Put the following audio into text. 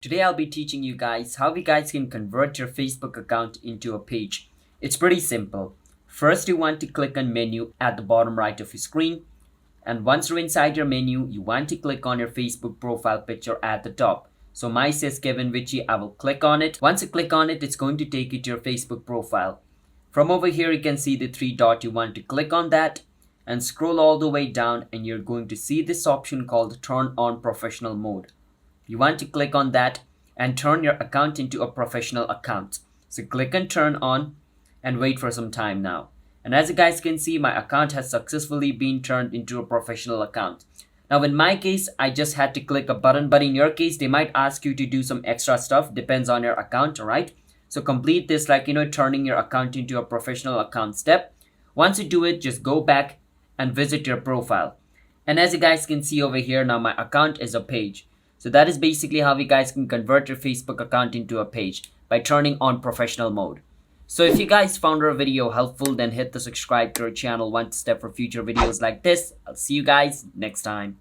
Today I'll be teaching you guys how you guys can convert your Facebook account into a page. It's pretty simple. First you want to click on menu at the bottom right of your screen, and once you're inside your menu you want to click on your Facebook profile picture at the top. So mine says Kevin Witchy. I will click on it. Once you click on it, it's going to take you to your Facebook profile. From over here you can see the three dot. You want to click on that and scroll all the way down, and you're going to see this option called turn on professional mode. You want to click on that and turn your account into a professional account. So click on turn on and wait for some time now. And as you guys can see, my account has successfully been turned into a professional account. Now in my case, I just had to click a button, but in your case, they might ask you to do some extra stuff, depends on your account, alright? So complete this turning your account into a professional account step. Once you do it, just go back and visit your profile. And as you guys can see over here, now my account is a page. So that is basically how you guys can convert your Facebook account into a page by turning on professional mode. So if you guys found our video helpful, then hit the subscribe to our channel one step for future videos like this. I'll see you guys next time.